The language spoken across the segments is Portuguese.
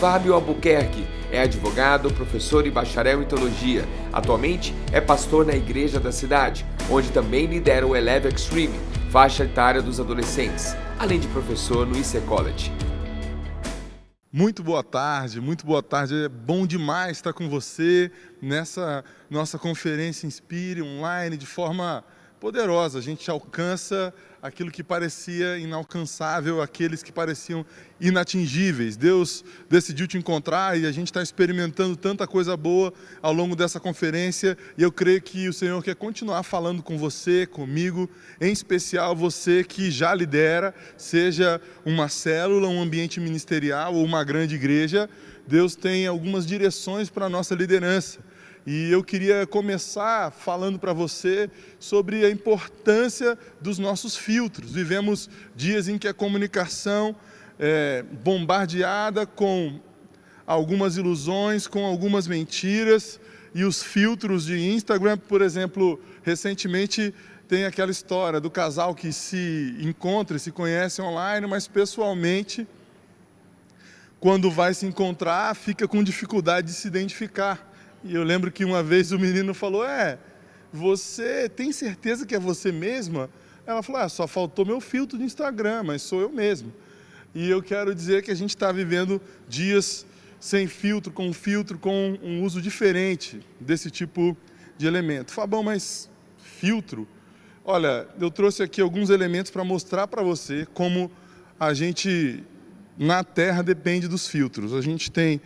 Fábio Albuquerque é advogado, professor e bacharel em teologia. Atualmente é pastor na igreja da cidade, onde também lidera o Eleve Extreme, faixa etária dos adolescentes, além de professor no IC College. Muito boa tarde. É bom demais estar com você nessa nossa conferência Inspire online de forma poderosa. A gente alcança aquilo que parecia inalcançável, aqueles que pareciam inatingíveis. Deus decidiu te encontrar e a gente está experimentando tanta coisa boa ao longo dessa conferência, e eu creio que o Senhor quer continuar falando com você, comigo, em especial você que já lidera, seja uma célula, um ambiente ministerial ou uma grande igreja. Deus tem algumas direções para a nossa liderança. E eu queria começar falando para você sobre a importância dos nossos filtros. Vivemos dias em que a comunicação é bombardeada com algumas ilusões, com algumas mentiras, e os filtros de Instagram, por exemplo, recentemente tem aquela história do casal que se encontra e se conhece online, mas pessoalmente, quando vai se encontrar, fica com dificuldade de se identificar. E eu lembro que uma vez o menino falou, você tem certeza que é você mesma? Ela falou, só faltou meu filtro de Instagram, mas sou eu mesmo. E eu quero dizer que a gente está vivendo dias sem filtro, com um uso diferente desse tipo de elemento. Fabão, mas filtro? Olha, eu trouxe aqui alguns elementos para mostrar para você como a gente, na Terra, depende dos filtros. A gente tem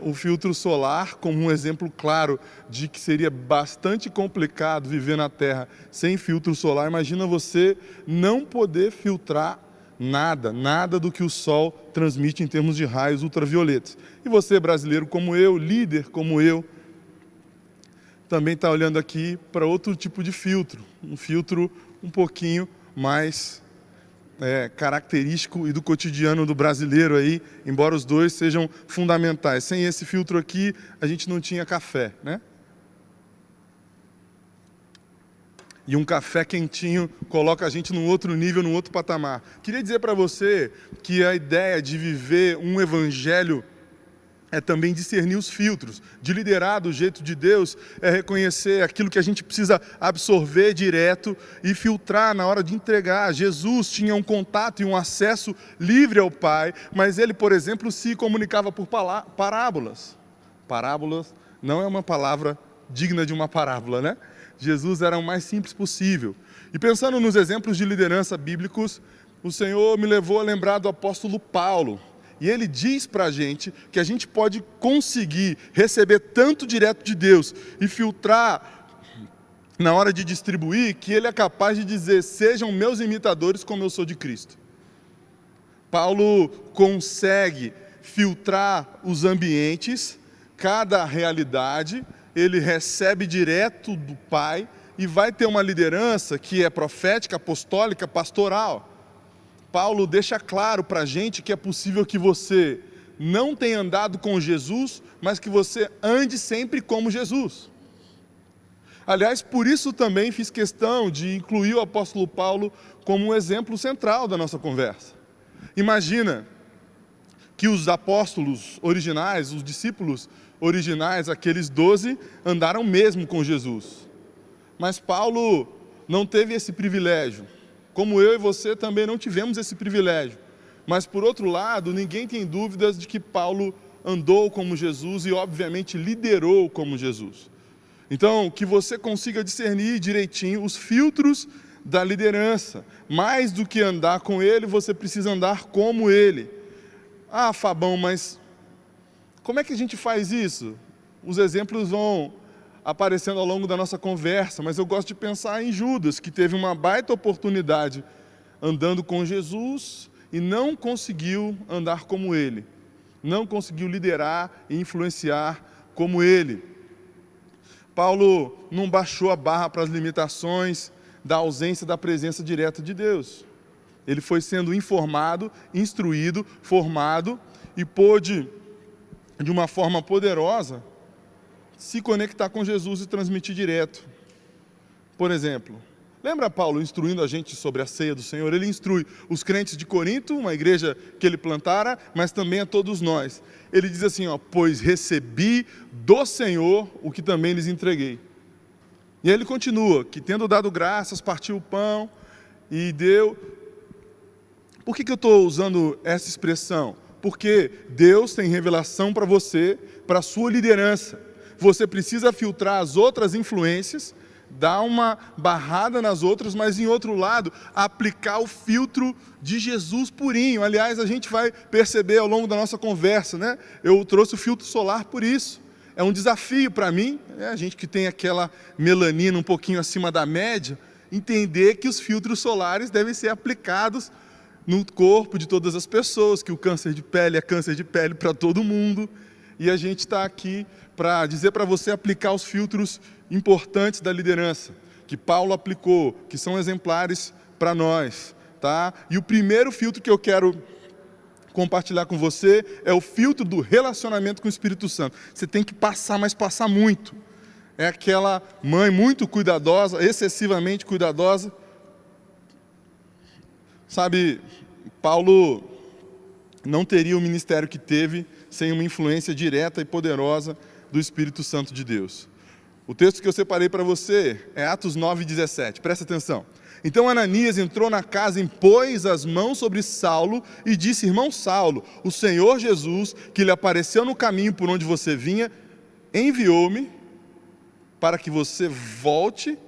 o filtro solar como um exemplo claro de que seria bastante complicado viver na Terra sem filtro solar. Imagina você não poder filtrar nada do que o Sol transmite em termos de raios ultravioletas. E você, brasileiro como eu, líder como eu, também está olhando aqui para outro tipo de filtro, um filtro um pouquinho mais característico e do cotidiano do brasileiro aí, embora os dois sejam fundamentais. Sem esse filtro aqui, a gente não tinha café, né? E um café quentinho coloca a gente num outro nível, num outro patamar. Queria dizer para você que a ideia de viver um evangelho é também discernir os filtros. De liderar do jeito de Deus é reconhecer aquilo que a gente precisa absorver direto e filtrar na hora de entregar. Jesus tinha um contato e um acesso livre ao Pai, mas ele, por exemplo, se comunicava por parábolas. Parábolas não é uma palavra digna de uma parábola, né? Jesus era o mais simples possível. E pensando nos exemplos de liderança bíblicos, o Senhor me levou a lembrar do apóstolo Paulo. E ele diz para a gente que a gente pode conseguir receber tanto direto de Deus e filtrar na hora de distribuir, que ele é capaz de dizer, sejam meus imitadores como eu sou de Cristo. Paulo consegue filtrar os ambientes, cada realidade, ele recebe direto do Pai e vai ter uma liderança que é profética, apostólica, pastoral. Paulo deixa claro para a gente que é possível que você não tenha andado com Jesus, mas que você ande sempre como Jesus. Aliás, por isso também fiz questão de incluir o apóstolo Paulo como um exemplo central da nossa conversa. Imagina que os apóstolos originais, os discípulos originais, aqueles 12, andaram mesmo com Jesus. Mas Paulo não teve esse privilégio. Como eu e você também não tivemos esse privilégio. Mas, por outro lado, ninguém tem dúvidas de que Paulo andou como Jesus e, obviamente, liderou como Jesus. Então, que você consiga discernir direitinho os filtros da liderança. Mais do que andar com ele, você precisa andar como ele. Fabão, mas como é que a gente faz isso? Os exemplos vão aparecendo ao longo da nossa conversa, mas eu gosto de pensar em Judas, que teve uma baita oportunidade andando com Jesus e não conseguiu andar como ele, não conseguiu liderar e influenciar como ele. Paulo não baixou a barra para as limitações da ausência da presença direta de Deus. Ele foi sendo informado, instruído, formado e pôde, de uma forma poderosa, se conectar com Jesus e transmitir direto. Por exemplo, Lembra Paulo instruindo a gente sobre a ceia do Senhor? Ele instrui os crentes de Corinto, uma igreja que ele plantara, mas também a todos nós. Ele diz assim, pois recebi do Senhor o que também lhes entreguei. E aí ele continua, que tendo dado graças, partiu o pão e deu. Por que eu estou usando essa expressão? Porque Deus tem revelação para você, para a sua liderança. Você precisa filtrar as outras influências, dar uma barrada nas outras, mas em outro lado, aplicar o filtro de Jesus purinho. Aliás, a gente vai perceber ao longo da nossa conversa, né? Eu trouxe o filtro solar por isso. É um desafio para mim, né? A gente que tem aquela melanina um pouquinho acima da média, entender que os filtros solares devem ser aplicados no corpo de todas as pessoas, que o câncer de pele é câncer de pele para todo mundo. E a gente está aqui para dizer para você aplicar os filtros importantes da liderança, que Paulo aplicou, que são exemplares para nós, tá? E o primeiro filtro que eu quero compartilhar com você é o filtro do relacionamento com o Espírito Santo. Você tem que passar, mas passar muito. É aquela mãe muito cuidadosa, excessivamente cuidadosa. Sabe, Paulo não teria o ministério que teve sem uma influência direta e poderosa do Espírito Santo de Deus. O texto que eu separei para você é Atos 9:17, presta atenção. Então Ananias entrou na casa, impôs as mãos sobre Saulo e disse, irmão Saulo, o Senhor Jesus, que lhe apareceu no caminho por onde você vinha, enviou-me para que você volte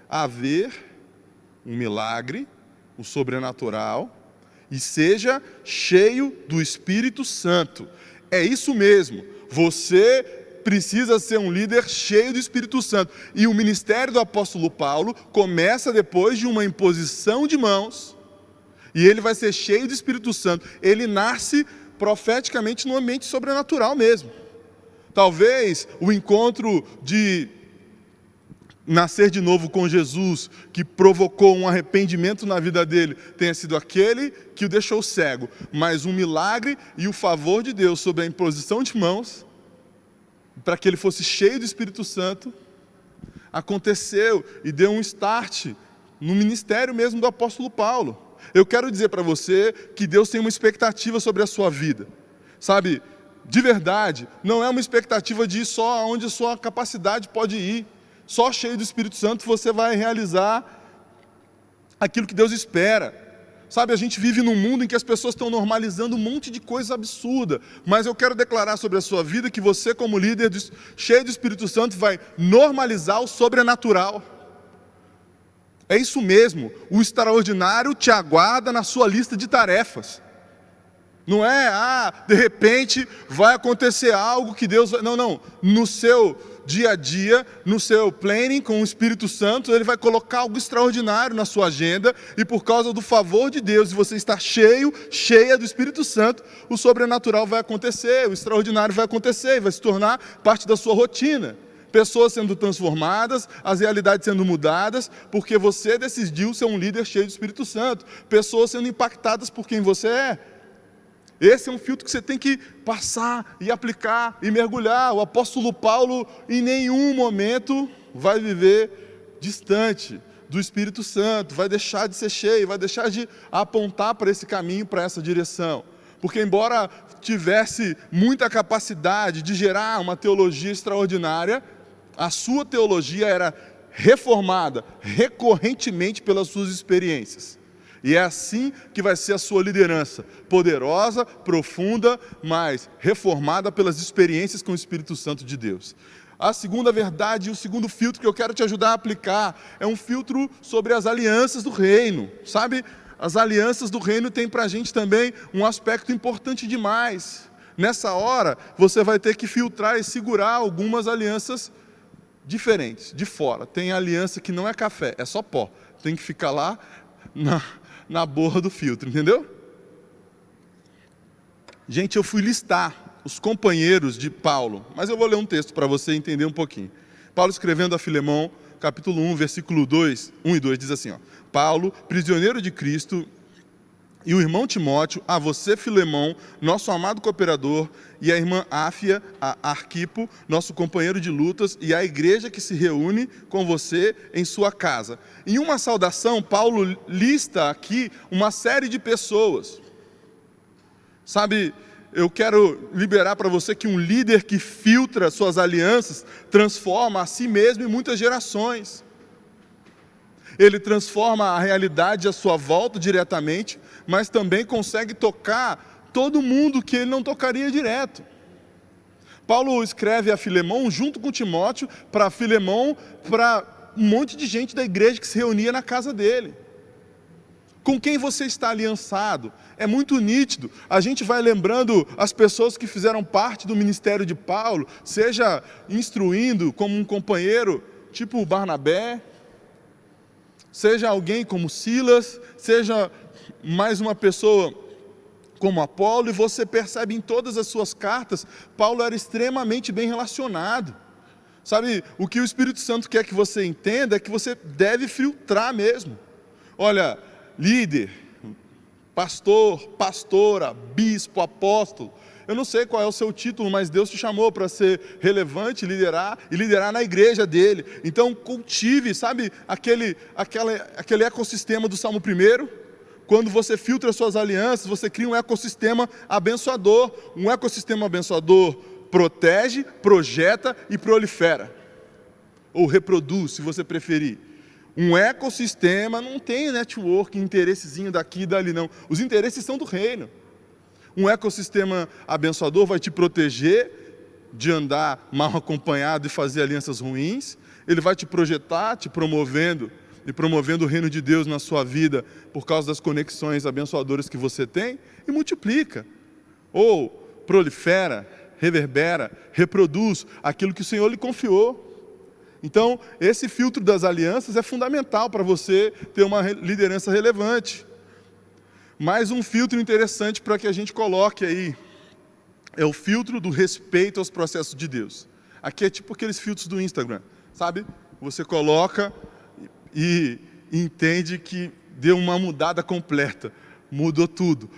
a ver um milagre, o sobrenatural, e seja cheio do Espírito Santo. É isso mesmo, você precisa ser um líder cheio do Espírito Santo. E o ministério do apóstolo Paulo começa depois de uma imposição de mãos, e ele vai ser cheio do Espírito Santo. Ele nasce profeticamente no ambiente sobrenatural mesmo. Talvez o encontro de nascer de novo com Jesus, que provocou um arrependimento na vida dele, tenha sido aquele que o deixou cego. Mas um milagre e o favor de Deus sobre a imposição de mãos, para que ele fosse cheio do Espírito Santo, aconteceu e deu um start no ministério mesmo do apóstolo Paulo. Eu quero dizer para você que Deus tem uma expectativa sobre a sua vida. Sabe, de verdade, não é uma expectativa de ir só onde a sua capacidade pode ir. Só cheio do Espírito Santo você vai realizar aquilo que Deus espera. Sabe, a gente vive num mundo em que as pessoas estão normalizando um monte de coisa absurda, mas eu quero declarar sobre a sua vida que você, como líder cheio do Espírito Santo, vai normalizar o sobrenatural. É isso mesmo, o extraordinário te aguarda na sua lista de tarefas. Não é, de repente vai acontecer algo que Deus vai... Não, no seu dia a dia, no seu planning com o Espírito Santo, ele vai colocar algo extraordinário na sua agenda, e por causa do favor de Deus, e você estar cheia do Espírito Santo, o sobrenatural vai acontecer, o extraordinário vai acontecer, e vai se tornar parte da sua rotina. Pessoas sendo transformadas, as realidades sendo mudadas, porque você decidiu ser um líder cheio do Espírito Santo. Pessoas sendo impactadas por quem você é. Esse é um filtro que você tem que passar e aplicar e mergulhar. O apóstolo Paulo em nenhum momento vai viver distante do Espírito Santo, vai deixar de ser cheio, vai deixar de apontar para esse caminho, para essa direção. Porque embora tivesse muita capacidade de gerar uma teologia extraordinária, a sua teologia era reformada recorrentemente pelas suas experiências. E é assim que vai ser a sua liderança, poderosa, profunda, mas reformada pelas experiências com o Espírito Santo de Deus. A segunda verdade, o segundo filtro que eu quero te ajudar a aplicar, é um filtro sobre as alianças do reino. Sabe, as alianças do reino têm para a gente também um aspecto importante demais. Nessa hora, você vai ter que filtrar e segurar algumas alianças diferentes, de fora. Tem aliança que não é café, é só pó. Tem que ficar lá na borra do filtro, entendeu? Gente, eu fui listar os companheiros de Paulo, mas eu vou ler um texto para você entender um pouquinho. Paulo escrevendo a Filemão, capítulo 1, versículo 1 e 2, diz assim, Paulo, prisioneiro de Cristo E o irmão Timóteo, a você, Filemão, nosso amado cooperador, e a irmã Áfia, a Arquipo, nosso companheiro de lutas, e a igreja que se reúne com você em sua casa. Em uma saudação, Paulo lista aqui uma série de pessoas. Sabe, eu quero liberar para você que um líder que filtra suas alianças transforma a si mesmo em muitas gerações. Ele transforma a realidade à sua volta diretamente, mas também consegue tocar todo mundo que ele não tocaria direto. Paulo escreve a Filemão junto com Timóteo, para Filemão, para um monte de gente da igreja que se reunia na casa dele. Com quem você está aliançado? É muito nítido. A gente vai lembrando as pessoas que fizeram parte do ministério de Paulo, seja instruindo como um companheiro, tipo o Barnabé, seja alguém como Silas, seja mais uma pessoa como Apolo, e você percebe em todas as suas cartas, Paulo era extremamente bem relacionado. Sabe, o que o Espírito Santo quer que você entenda é que você deve filtrar mesmo. Olha, líder, pastor, pastora, bispo, apóstolo, eu não sei qual é o seu título, mas Deus te chamou para ser relevante, liderar e liderar na igreja dele. Então cultive, sabe, aquele ecossistema do Salmo 1. Quando você filtra suas alianças, você cria um ecossistema abençoador. Um ecossistema abençoador protege, projeta e prolifera. Ou reproduz, se você preferir. Um ecossistema não tem network, interessezinho daqui e dali, não. Os interesses são do reino. Um ecossistema abençoador vai te proteger de andar mal acompanhado e fazer alianças ruins. Ele vai te projetar, te promovendo e promovendo o reino de Deus na sua vida por causa das conexões abençoadoras que você tem, e multiplica. Ou prolifera, reverbera, reproduz aquilo que o Senhor lhe confiou. Então, esse filtro das alianças é fundamental para você ter uma liderança relevante. Mais um filtro interessante para que a gente coloque aí, é o filtro do respeito aos processos de Deus. Aqui é tipo aqueles filtros do Instagram, sabe? Você coloca e entende que deu uma mudada completa, mudou tudo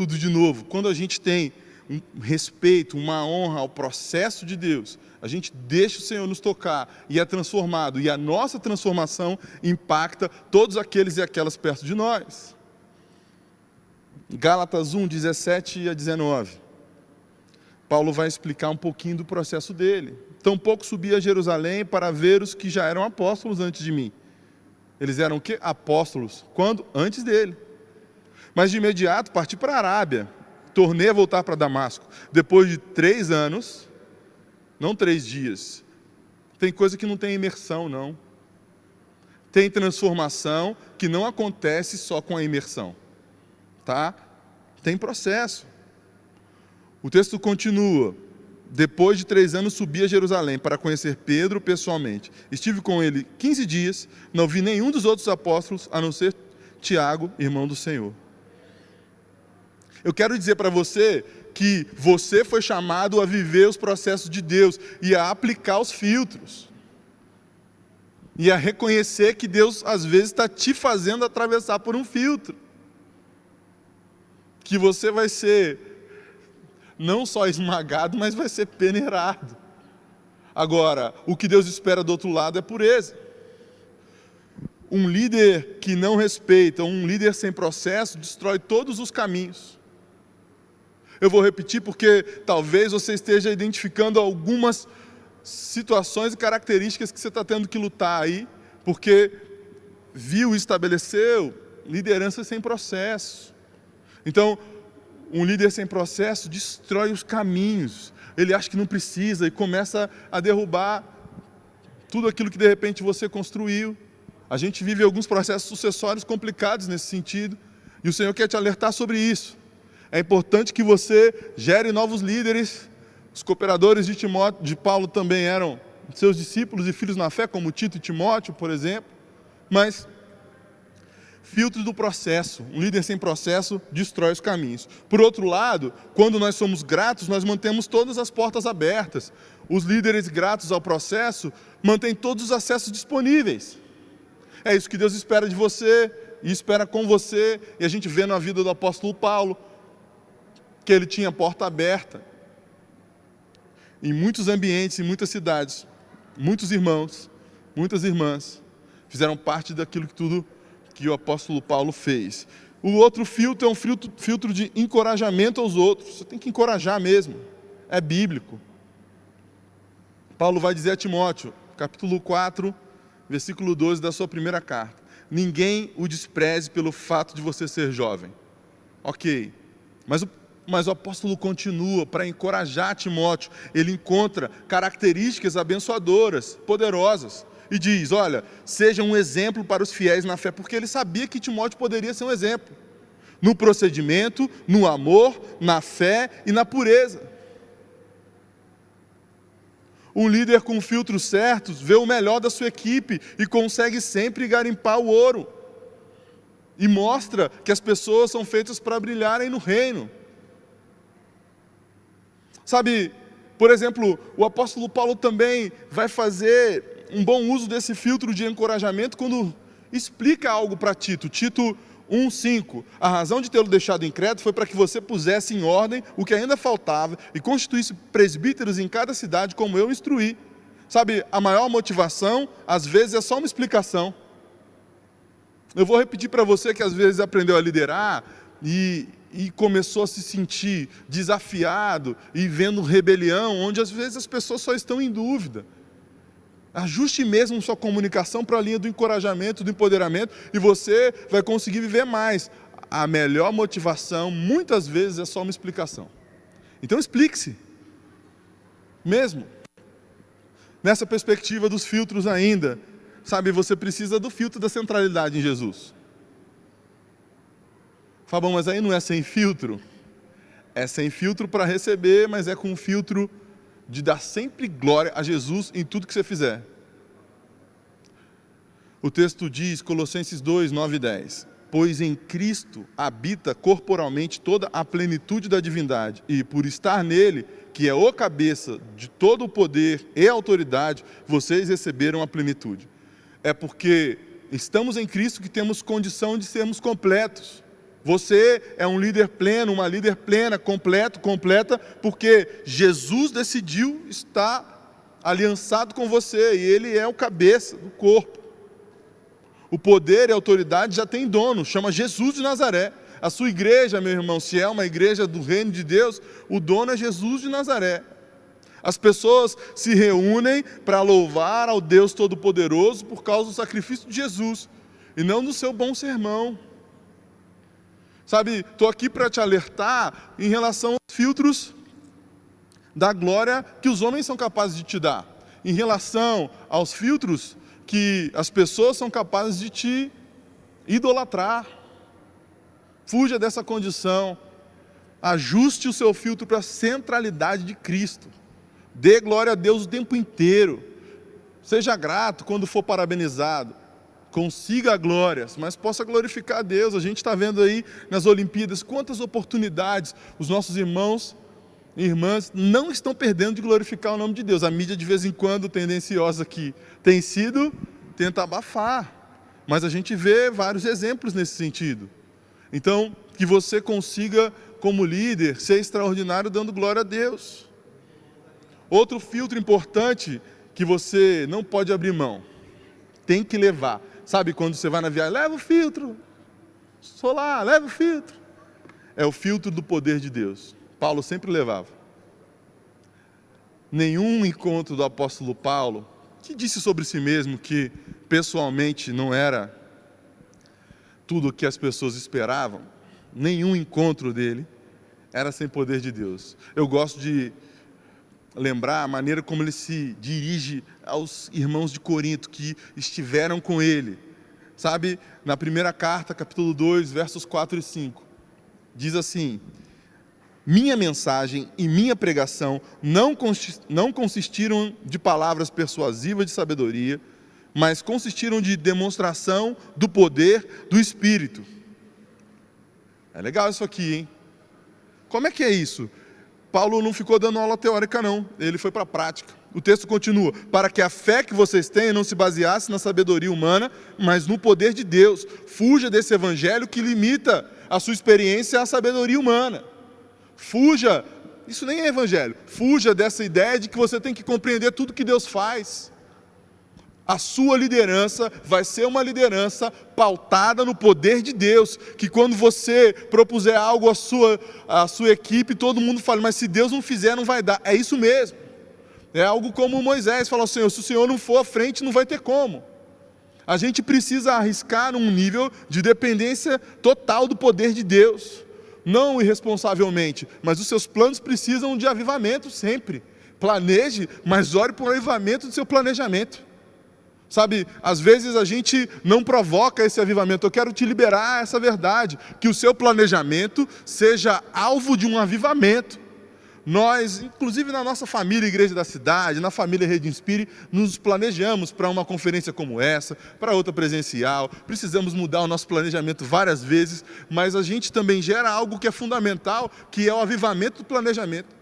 de novo. Quando a gente tem um respeito, uma honra ao processo de Deus, a gente deixa o Senhor nos tocar e é transformado, e a nossa transformação impacta todos aqueles e aquelas perto de nós. Gálatas 1, 17 a 19. Paulo vai explicar um pouquinho do processo dele. Tampouco subi a Jerusalém para ver os que já eram apóstolos antes de mim. Eles eram o quê? Apóstolos. Quando? Antes dele. Mas de imediato parti para a Arábia. Tornei a voltar para Damasco. Depois de 3 anos, não 3 dias. Tem coisa que não tem imersão, não. Tem transformação que não acontece só com a imersão. Tá? Tem processo. O texto continua. Depois de 3 anos subi a Jerusalém para conhecer Pedro pessoalmente. Estive com ele 15 dias, não vi nenhum dos outros apóstolos, a não ser Tiago, irmão do Senhor. Eu quero dizer para você que você foi chamado a viver os processos de Deus e a aplicar os filtros. E a reconhecer que Deus às vezes está te fazendo atravessar por um filtro. Que você vai ser não só esmagado, mas vai ser peneirado. Agora, o que Deus espera do outro lado é pureza. Um líder que não respeita, um líder sem processo, destrói todos os caminhos. Eu vou repetir porque talvez você esteja identificando algumas situações e características que você está tendo que lutar aí, porque viu e estabeleceu liderança sem processo. Então, um líder sem processo destrói os caminhos. Ele acha que não precisa e começa a derrubar tudo aquilo que de repente você construiu. A gente vive alguns processos sucessórios complicados nesse sentido, e o Senhor quer te alertar sobre isso. É importante que você gere novos líderes. Os cooperadores de Paulo também eram seus discípulos e filhos na fé, como Tito e Timóteo, por exemplo. Mas filtro do processo. Um líder sem processo destrói os caminhos. Por outro lado, quando nós somos gratos, nós mantemos todas as portas abertas. Os líderes gratos ao processo mantêm todos os acessos disponíveis. É isso que Deus espera de você e espera com você. E a gente vê na vida do apóstolo Paulo que ele tinha a porta aberta. Em muitos ambientes, em muitas cidades, muitos irmãos, muitas irmãs fizeram parte daquilo que tudo que o apóstolo Paulo fez. O outro filtro é um filtro de encorajamento aos outros. Você tem que encorajar mesmo. É bíblico. Paulo vai dizer a Timóteo, capítulo 4, versículo 12 da sua primeira carta: ninguém o despreze pelo fato de você ser jovem. Ok, mas o apóstolo continua para encorajar Timóteo. Ele encontra características abençoadoras, poderosas, e diz: olha, seja um exemplo para os fiéis na fé, porque ele sabia que Timóteo poderia ser um exemplo, no procedimento, no amor, na fé e na pureza. Um líder com filtros certos vê o melhor da sua equipe e consegue sempre garimpar o ouro. E mostra que as pessoas são feitas para brilharem no reino. Sabe, por exemplo, o apóstolo Paulo também vai fazer um bom uso desse filtro de encorajamento quando explica algo para Tito. Tito 1,5: a razão de tê-lo deixado em Creta foi para que você pusesse em ordem o que ainda faltava e constituísse presbíteros em cada cidade, como eu instruí. Sabe, a maior motivação, às vezes, é só uma explicação. Eu vou repetir para você que às vezes aprendeu a liderar e começou a se sentir desafiado e vendo rebelião, onde às vezes as pessoas só estão em dúvida. Ajuste mesmo sua comunicação para a linha do encorajamento, do empoderamento, e você vai conseguir viver mais. A melhor motivação, muitas vezes, é só uma explicação. Então explique-se. Mesmo. Nessa perspectiva dos filtros ainda, sabe, você precisa do filtro da centralidade em Jesus. Fabão, mas aí não é sem filtro? É sem filtro para receber, mas é com filtro de dar sempre glória a Jesus em tudo que você fizer. O texto diz, Colossenses 2, 9 e 10: pois em Cristo habita corporalmente toda a plenitude da divindade, e por estar nele, que é o cabeça de todo o poder e autoridade, vocês receberam a plenitude. É porque estamos em Cristo que temos condição de sermos completos. Você é um líder pleno, uma líder plena, completa, porque Jesus decidiu estar aliançado com você, e Ele é o cabeça do corpo. O poder e a autoridade já tem dono, chama Jesus de Nazaré. A sua igreja, meu irmão, se é uma igreja do reino de Deus, o dono é Jesus de Nazaré. As pessoas se reúnem para louvar ao Deus Todo-Poderoso por causa do sacrifício de Jesus, e não do seu bom sermão. Sabe, estou aqui para te alertar em relação aos filtros da glória que os homens são capazes de te dar, em relação aos filtros que as pessoas são capazes de te idolatrar. Fuja dessa condição, ajuste o seu filtro para a centralidade de Cristo, dê glória a Deus o tempo inteiro, seja grato quando for parabenizado, consiga glórias, mas possa glorificar a Deus. A gente está vendo aí nas Olimpíadas quantas oportunidades os nossos irmãos e irmãs não estão perdendo de glorificar o nome de Deus. A mídia, de vez em quando, tendenciosa aqui, tem sido, tenta abafar, mas a gente vê vários exemplos nesse sentido. Então, que você consiga, como líder, ser extraordinário dando glória a Deus. Outro filtro importante que você não pode abrir mão, tem que levar. Sabe quando você vai na viagem, leva o filtro, sou lá, leva o filtro. É o filtro do poder de Deus. Paulo sempre levava. Nenhum encontro do apóstolo Paulo, que disse sobre si mesmo que pessoalmente não era tudo o que as pessoas esperavam, nenhum encontro dele era sem poder de Deus. Eu gosto de lembrar a maneira como ele se dirige aos irmãos de Corinto que estiveram com ele. Sabe, na primeira carta, capítulo 2, versos 4 e 5, diz assim: minha mensagem e minha pregação não consistiram de palavras persuasivas de sabedoria, mas consistiram de demonstração do poder do Espírito. É legal isso aqui, hein? Como é que é isso? Paulo não ficou dando aula teórica, não. Ele foi para a prática. O texto continua: para que a fé que vocês têm não se baseasse na sabedoria humana, mas no poder de Deus. Fuja desse evangelho que limita a sua experiência à sabedoria humana. Fuja, isso nem é evangelho, fuja dessa ideia de que você tem que compreender tudo que Deus faz. A sua liderança vai ser uma liderança pautada no poder de Deus, que quando você propuser algo à sua equipe, todo mundo fala, mas se Deus não fizer, não vai dar. É isso mesmo. É algo como Moisés falou, Senhor, se o Senhor não for à frente, não vai ter como. A gente precisa arriscar um nível de dependência total do poder de Deus. Não irresponsavelmente, mas os seus planos precisam de avivamento sempre. Planeje, mas ore por avivamento do seu planejamento. Sabe, às vezes a gente não provoca esse avivamento. Eu quero te liberar essa verdade, que o seu planejamento seja alvo de um avivamento. Nós, inclusive na nossa família Igreja da Cidade, na família Rede Inspire, nos planejamos para uma conferência como essa, para outra presencial. Precisamos mudar o nosso planejamento várias vezes, mas a gente também gera algo que é fundamental, que é o avivamento do planejamento,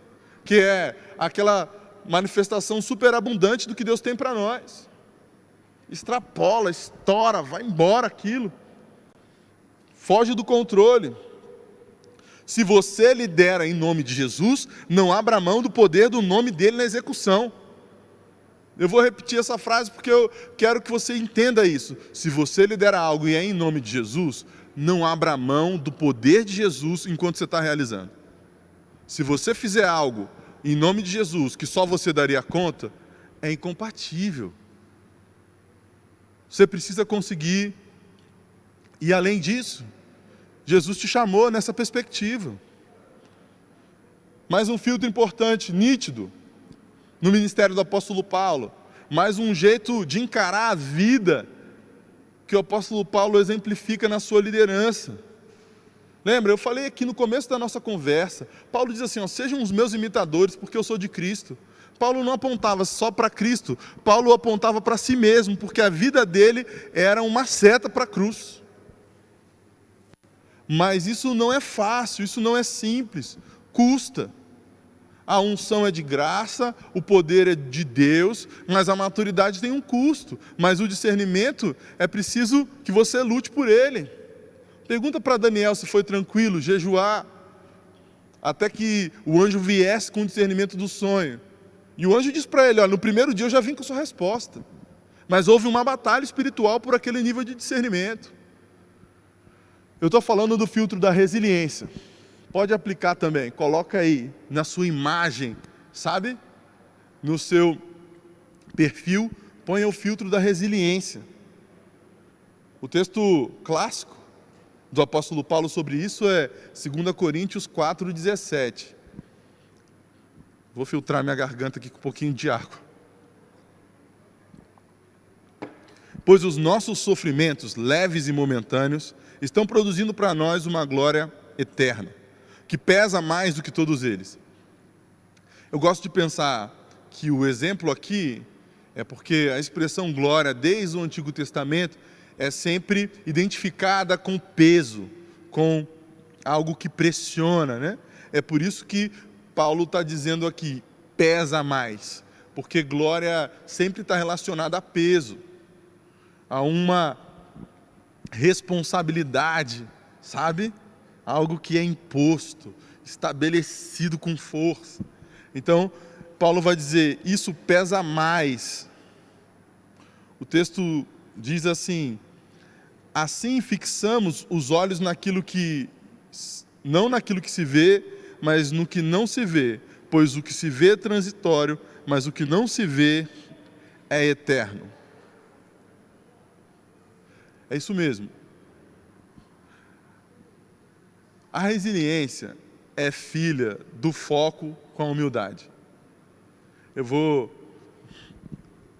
que é aquela manifestação superabundante do que Deus tem para nós. Extrapola, estoura, vai embora aquilo. Foge do controle. Se você lidera em nome de Jesus, não abra mão do poder do nome dele na execução. Eu vou repetir essa frase porque eu quero que você entenda isso. Se você lidera algo e é em nome de Jesus, não abra mão do poder de Jesus enquanto você está realizando. Se você fizer algo em nome de Jesus, que só você daria conta, é incompatível. Você precisa conseguir, e além disso, Jesus te chamou nessa perspectiva. Mais um filtro importante, nítido, no ministério do apóstolo Paulo, mais um jeito de encarar a vida que o apóstolo Paulo exemplifica na sua liderança. Lembra, eu falei aqui no começo da nossa conversa, Paulo diz assim, sejam os meus imitadores porque eu sou de Cristo. Paulo não apontava só para Cristo, Paulo apontava para si mesmo, porque a vida dele era uma seta para a cruz. Mas isso não é fácil, isso não é simples, custa. A unção é de graça, o poder é de Deus, mas a maturidade tem um custo. Mas o discernimento é preciso que você lute por ele. Pergunta para Daniel se foi tranquilo jejuar até que o anjo viesse com o discernimento do sonho. E o anjo diz para ele, no primeiro dia eu já vim com a sua resposta. Mas houve uma batalha espiritual por aquele nível de discernimento. Eu estou falando do filtro da resiliência. Pode aplicar também, coloca aí na sua imagem, sabe? No seu perfil, ponha o filtro da resiliência. O texto clássico do apóstolo Paulo sobre isso é 2 Coríntios 4:17. Vou filtrar minha garganta aqui com um pouquinho de água. Pois os nossos sofrimentos, leves e momentâneos, estão produzindo para nós uma glória eterna, que pesa mais do que todos eles. Eu gosto de pensar que o exemplo aqui é porque a expressão glória, desde o Antigo Testamento, é sempre identificada com peso, com algo que pressiona, né? É por isso que Paulo está dizendo aqui, pesa mais, porque glória sempre está relacionada a peso, a uma responsabilidade, sabe? Algo que é imposto, estabelecido com força. Então, Paulo vai dizer, isso pesa mais. O texto diz assim, assim fixamos os olhos naquilo que, não naquilo que se vê, mas no que não se vê, pois o que se vê é transitório, mas o que não se vê é eterno. É isso mesmo. A resiliência é filha do foco com a humildade. Eu vou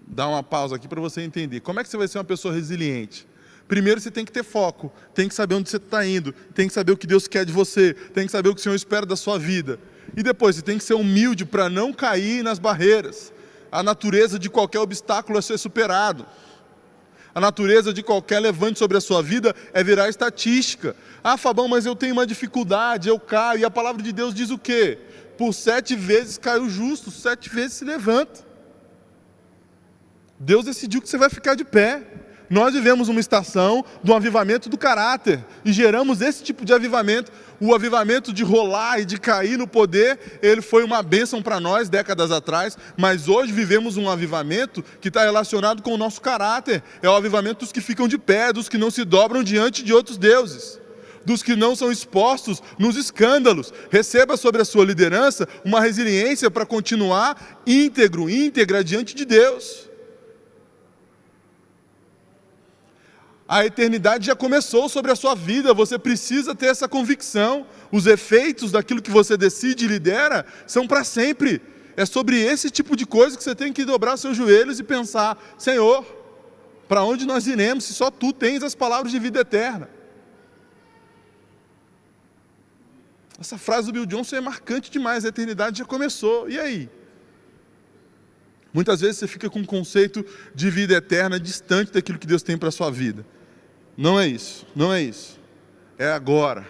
dar uma pausa aqui para você entender. Como é que você vai ser uma pessoa resiliente? Primeiro você tem que ter foco, tem que saber onde você está indo, tem que saber o que Deus quer de você, tem que saber o que o Senhor espera da sua vida. E depois você tem que ser humilde para não cair nas barreiras. A natureza de qualquer obstáculo é ser superado. A natureza de qualquer levante sobre a sua vida é virar estatística. Fabão, mas eu tenho uma dificuldade, eu caio. E a palavra de Deus diz o quê? Por 7 vezes cai o justo, 7 vezes se levanta. Deus decidiu que você vai ficar de pé. Nós vivemos uma estação do avivamento do caráter e geramos esse tipo de avivamento. O avivamento de rolar e de cair no poder, ele foi uma bênção para nós décadas atrás, mas hoje vivemos um avivamento que está relacionado com o nosso caráter. É o avivamento dos que ficam de pé, dos que não se dobram diante de outros deuses, dos que não são expostos nos escândalos. Receba sobre a sua liderança uma resiliência para continuar íntegra diante de Deus. A eternidade já começou sobre a sua vida, você precisa ter essa convicção. Os efeitos daquilo que você decide e lidera são para sempre. É sobre esse tipo de coisa que você tem que dobrar seus joelhos e pensar: Senhor, para onde nós iremos se só Tu tens as palavras de vida eterna? Essa frase do Bill Johnson é marcante demais, a eternidade já começou, e aí? Muitas vezes você fica com um conceito de vida eterna distante daquilo que Deus tem para a sua vida. Não é isso, não é isso. É agora.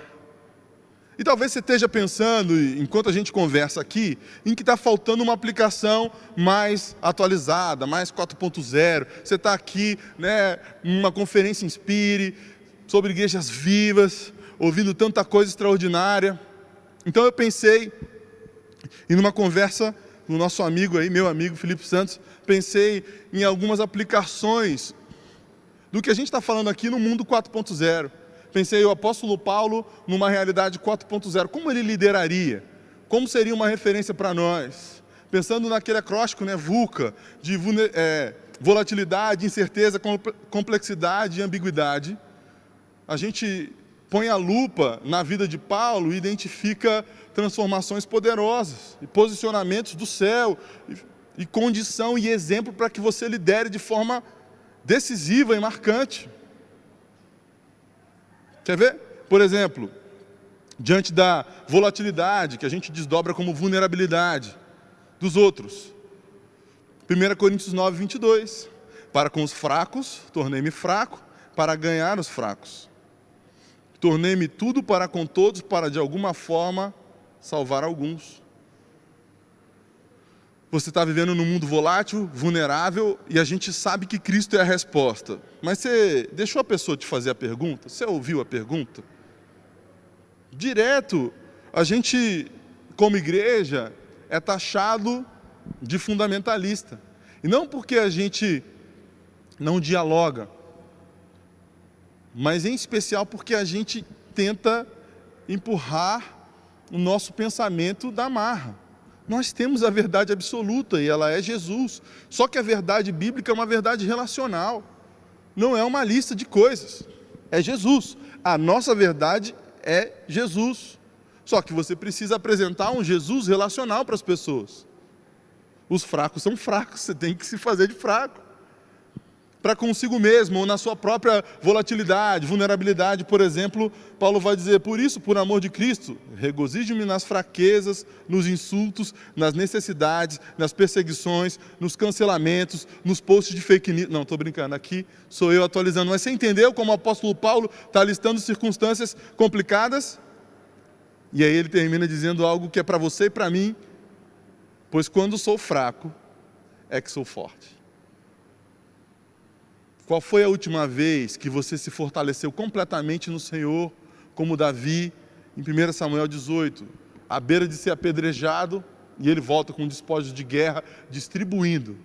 E talvez você esteja pensando, enquanto a gente conversa aqui, em que está faltando uma aplicação mais atualizada, mais 4.0. Você está aqui, numa conferência Inspire, sobre igrejas vivas, ouvindo tanta coisa extraordinária. Então eu pensei, e numa conversa com o nosso amigo aí, meu amigo Felipe Santos, pensei em algumas aplicações do que a gente está falando aqui no mundo 4.0. Pensei o apóstolo Paulo numa realidade 4.0. Como ele lideraria? Como seria uma referência para nós? Pensando naquele acróstico, VUCA, de volatilidade, incerteza, complexidade e ambiguidade. A gente põe a lupa na vida de Paulo e identifica transformações poderosas e posicionamentos do céu e condição e exemplo para que você lidere de forma decisiva e marcante. Quer ver? Por exemplo, diante da volatilidade, que a gente desdobra como vulnerabilidade dos outros. 1 Coríntios 9, 22. Para com os fracos, tornei-me fraco, para ganhar os fracos. Tornei-me tudo para com todos, para de alguma forma salvar alguns. Você está vivendo num mundo volátil, vulnerável, e a gente sabe que Cristo é a resposta. Mas você deixou a pessoa te fazer a pergunta? Você ouviu a pergunta? Direto, a gente, como igreja, é taxado de fundamentalista. E não porque a gente não dialoga, mas em especial porque a gente tenta empurrar o nosso pensamento da marra. Nós temos a verdade absoluta e ela é Jesus. Só que a verdade bíblica é uma verdade relacional. Não é uma lista de coisas. É Jesus. A nossa verdade é Jesus. Só que você precisa apresentar um Jesus relacional para as pessoas. Os fracos são fracos, você tem que se fazer de fraco. Para consigo mesmo, ou na sua própria volatilidade, vulnerabilidade, por exemplo, Paulo vai dizer: por isso, por amor de Cristo, regozijo-me nas fraquezas, nos insultos, nas necessidades, nas perseguições, nos cancelamentos, nos posts de fake news. Não, estou brincando, aqui sou eu atualizando. Mas você entendeu como o apóstolo Paulo está listando circunstâncias complicadas? E aí ele termina dizendo algo que é para você e para mim: pois quando sou fraco, é que sou forte. Qual foi a última vez que você se fortaleceu completamente no Senhor, como Davi, em 1 Samuel 18, à beira de ser apedrejado, e ele volta com despojos de guerra, distribuindo.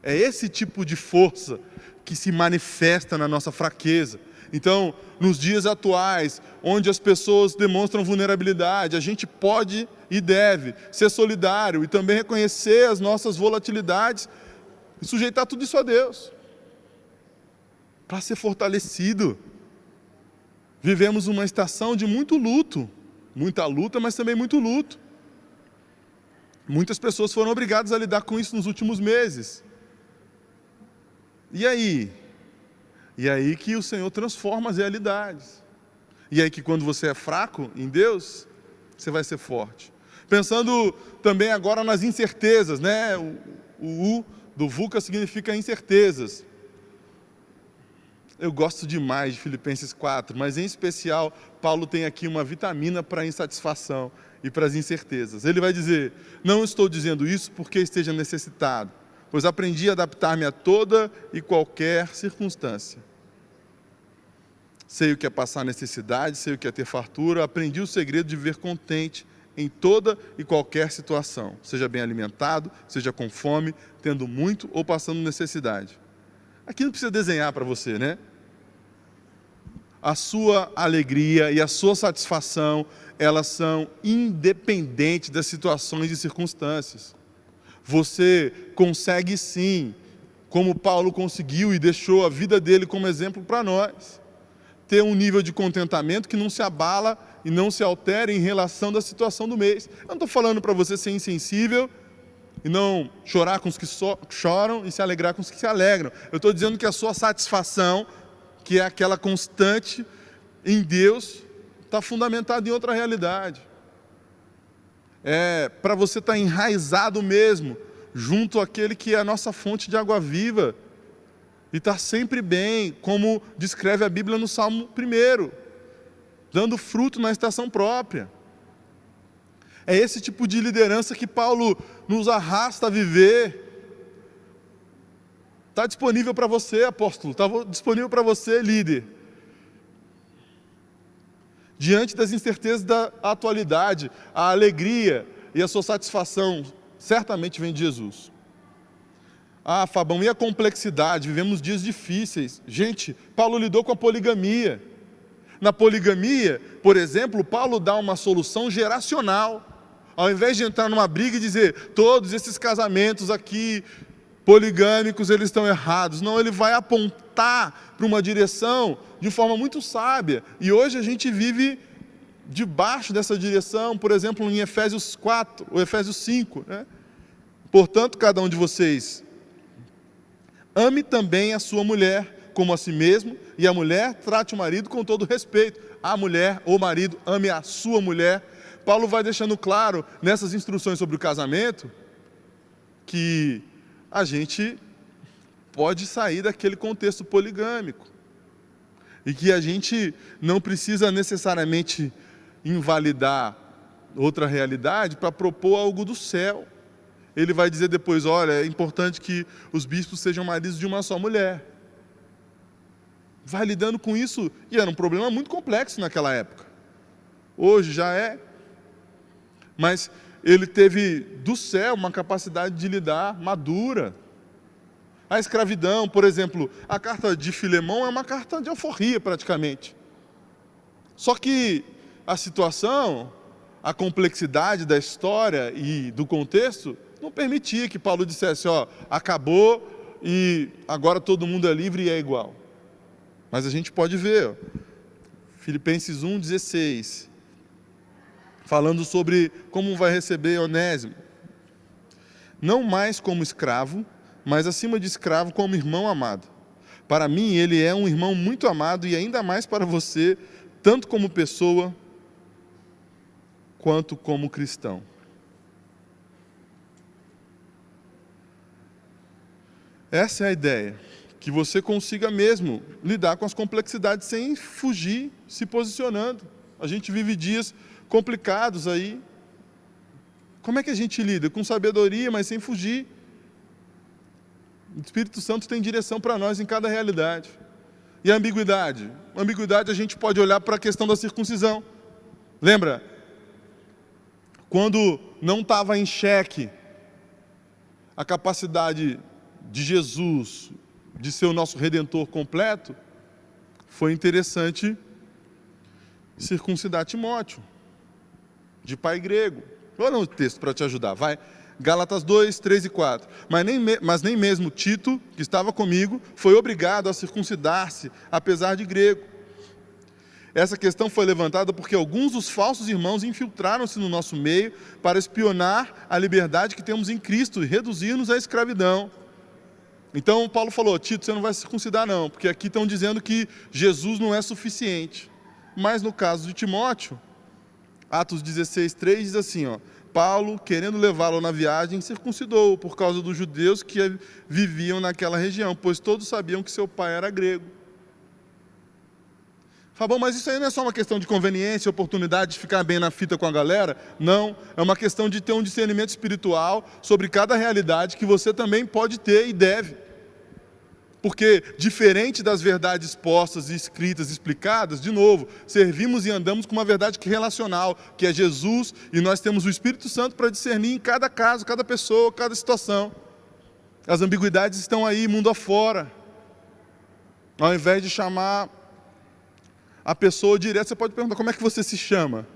É esse tipo de força que se manifesta na nossa fraqueza. Então, nos dias atuais, onde as pessoas demonstram vulnerabilidade, a gente pode e deve ser solidário e também reconhecer as nossas volatilidades e sujeitar tudo isso a Deus, para ser fortalecido. Vivemos uma estação de muito luto, muita luta, mas também muito luto. Muitas pessoas foram obrigadas a lidar com isso nos últimos meses. E aí? E aí que o Senhor transforma as realidades. E aí que quando você é fraco em Deus, você vai ser forte. Pensando também agora nas incertezas, O U do VUCA significa incertezas. Eu gosto demais de Filipenses 4, mas em especial, Paulo tem aqui uma vitamina para a insatisfação e para as incertezas. Ele vai dizer: não estou dizendo isso porque esteja necessitado, pois aprendi a adaptar-me a toda e qualquer circunstância. Sei o que é passar necessidade, sei o que é ter fartura, aprendi o segredo de viver contente em toda e qualquer situação, seja bem alimentado, seja com fome, tendo muito ou passando necessidade. Aqui não precisa desenhar para você, né? A sua alegria e a sua satisfação, elas são independentes das situações e circunstâncias. Você consegue sim, como Paulo conseguiu e deixou a vida dele como exemplo para nós, ter um nível de contentamento que não se abala e não se altera em relação da situação do mês. Eu não estou falando para você ser insensível e não chorar com os que choram e se alegrar com os que se alegram. Eu estou dizendo que a sua satisfação, que é aquela constante em Deus, está fundamentada em outra realidade. É para você estar enraizado mesmo, junto àquele que é a nossa fonte de água viva, e estar sempre bem, como descreve a Bíblia no Salmo 1, dando fruto na estação própria. É esse tipo de liderança que Paulo nos arrasta a viver. Está disponível para você, apóstolo, está disponível para você, líder. Diante das incertezas da atualidade, a alegria e a sua satisfação certamente vem de Jesus. Ah, Fabão, e a complexidade? Vivemos dias difíceis. Gente, Paulo lidou com a poligamia. Na poligamia, por exemplo, Paulo dá uma solução geracional. Ao invés de entrar numa briga e dizer, todos esses casamentos aqui poligâmicos, eles estão errados. Não, ele vai apontar para uma direção de forma muito sábia. E hoje a gente vive debaixo dessa direção, por exemplo, em Efésios 4, ou Efésios 5. Né? Portanto, cada um de vocês ame também a sua mulher como a si mesmo, e a mulher trate o marido com todo respeito. A mulher, ou marido, ame a sua mulher. Paulo vai deixando claro, nessas instruções sobre o casamento, que a gente pode sair daquele contexto poligâmico. E que a gente não precisa necessariamente invalidar outra realidade para propor algo do céu. Ele vai dizer depois, olha, é importante que os bispos sejam maridos de uma só mulher. Vai lidando com isso, e era um problema muito complexo naquela época. Hoje já é. Mas ele teve do céu uma capacidade de lidar madura. A escravidão, por exemplo, a carta de Filemão é uma carta de alforria praticamente. Só que a situação, a complexidade da história e do contexto não permitia que Paulo dissesse, ó, acabou e agora todo mundo é livre e é igual. Mas a gente pode ver, ó, Filipenses 1,16, falando sobre como vai receber Onésimo. Não mais como escravo, mas acima de escravo como irmão amado. Para mim ele é um irmão muito amado e ainda mais para você, tanto como pessoa, quanto como cristão. Essa é a ideia, que você consiga mesmo lidar com as complexidades sem fugir, se posicionando. A gente vive dias complicados aí. Como é que a gente lida? Com sabedoria, mas sem fugir. O Espírito Santo tem direção para nós em cada realidade. E a ambiguidade? A ambiguidade a gente pode olhar para a questão da circuncisão. Lembra? Quando não estava em xeque a capacidade de Jesus de ser o nosso Redentor completo, foi interessante circuncidar Timóteo, de pai grego. Olha o texto para te ajudar, vai. Gálatas 2, 3 e 4. Mas nem mesmo Tito, que estava comigo, foi obrigado a circuncidar-se, apesar de grego. Essa questão foi levantada porque alguns dos falsos irmãos infiltraram-se no nosso meio para espionar a liberdade que temos em Cristo e reduzir-nos à escravidão. Então Paulo falou, Tito, você não vai circuncidar não, porque aqui estão dizendo que Jesus não é suficiente. Mas no caso de Timóteo, Atos 16, 3 diz assim, ó, Paulo, querendo levá-lo na viagem, circuncidou por causa dos judeus que viviam naquela região, pois todos sabiam que seu pai era grego. Fala, bom, mas isso aí não é só uma questão de conveniência, oportunidade de ficar bem na fita com a galera? Não, é uma questão de ter um discernimento espiritual sobre cada realidade que você também pode ter e deve. Porque, diferente das verdades postas, escritas, explicadas, de novo, servimos e andamos com uma verdade relacional, que é Jesus, e nós temos o Espírito Santo para discernir em cada caso, cada pessoa, cada situação. As ambiguidades estão aí, mundo afora. Ao invés de chamar a pessoa direto, você pode perguntar, como é que você se chama?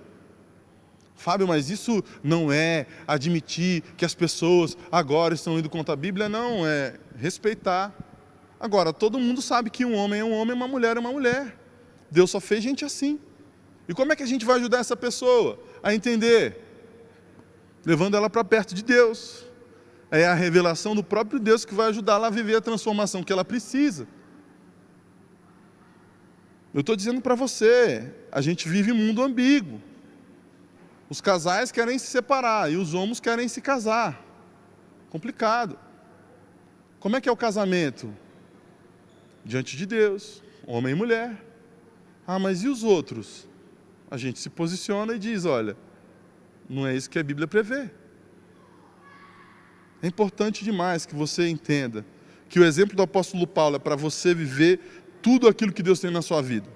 Fábio, mas isso não é admitir que as pessoas agora estão indo contra a Bíblia? Não, é respeitar. Agora, todo mundo sabe que um homem é um homem, uma mulher é uma mulher. Deus só fez gente assim. E como é que a gente vai ajudar essa pessoa a entender? Levando ela para perto de Deus. É a revelação do próprio Deus que vai ajudá-la a viver a transformação que ela precisa. Eu estou dizendo para você, a gente vive um mundo ambíguo. Os casais querem se separar e os homens querem se casar. Complicado. Como é que é o casamento? Diante de Deus, homem e mulher. Ah, mas e os outros? A gente se posiciona e diz, olha, não é isso que a Bíblia prevê. É importante demais que você entenda que o exemplo do apóstolo Paulo é para você viver tudo aquilo que Deus tem na sua vida.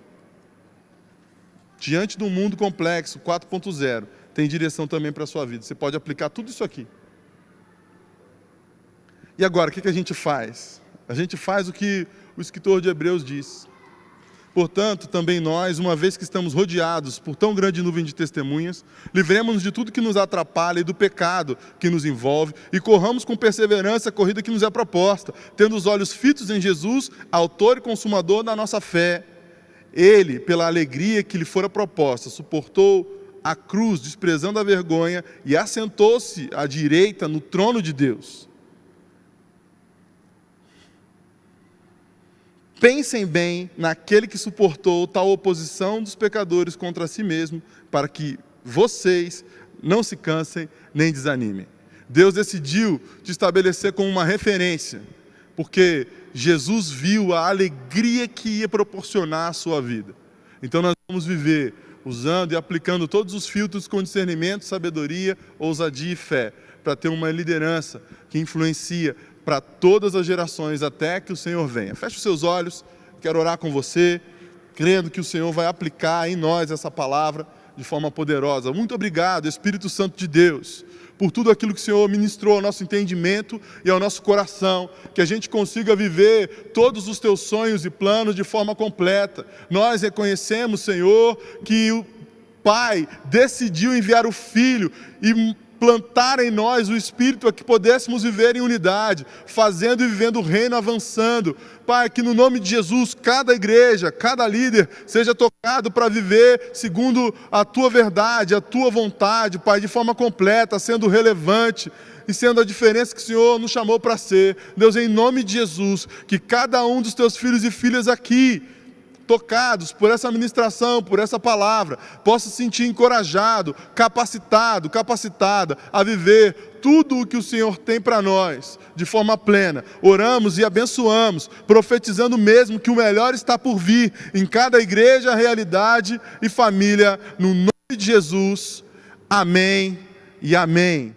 Diante de um mundo complexo, 4.0, tem direção também para a sua vida. Você pode aplicar tudo isso aqui. E agora, o que a gente faz? A gente faz o que o escritor de Hebreus diz. Portanto, também nós, uma vez que estamos rodeados por tão grande nuvem de testemunhas, livremos-nos de tudo que nos atrapalha e do pecado que nos envolve e corramos com perseverança a corrida que nos é proposta, tendo os olhos fitos em Jesus, autor e consumador da nossa fé. Ele, pela alegria que lhe fora proposta, suportou a cruz, desprezando a vergonha, e assentou-se à direita no trono de Deus. Pensem bem naquele que suportou tal oposição dos pecadores contra si mesmo, para que vocês não se cansem nem desanimem. Deus decidiu te estabelecer como uma referência, porque Jesus viu a alegria que ia proporcionar à sua vida. Então nós vamos viver usando e aplicando todos os filtros com discernimento, sabedoria, ousadia e fé, para ter uma liderança que influencia para todas as gerações, até que o Senhor venha. Feche os seus olhos, quero orar com você, crendo que o Senhor vai aplicar em nós essa palavra de forma poderosa. Muito obrigado, Espírito Santo de Deus, por tudo aquilo que o Senhor ministrou ao nosso entendimento e ao nosso coração, que a gente consiga viver todos os teus sonhos e planos de forma completa. Nós reconhecemos, Senhor, que o Pai decidiu enviar o Filho e plantar em nós o Espírito a que pudéssemos viver em unidade, fazendo e vivendo o reino avançando. Pai, que no nome de Jesus, cada igreja, cada líder seja tocado para viver segundo a Tua verdade, a Tua vontade, Pai, de forma completa, sendo relevante e sendo a diferença que o Senhor nos chamou para ser. Deus, em nome de Jesus, que cada um dos Teus filhos e filhas aqui, tocados por essa ministração, por essa palavra, possa se sentir encorajado, capacitado, capacitada a viver tudo o que o Senhor tem para nós, de forma plena. Oramos e abençoamos, profetizando mesmo que o melhor está por vir em cada igreja, realidade e família, no nome de Jesus. Amém e amém.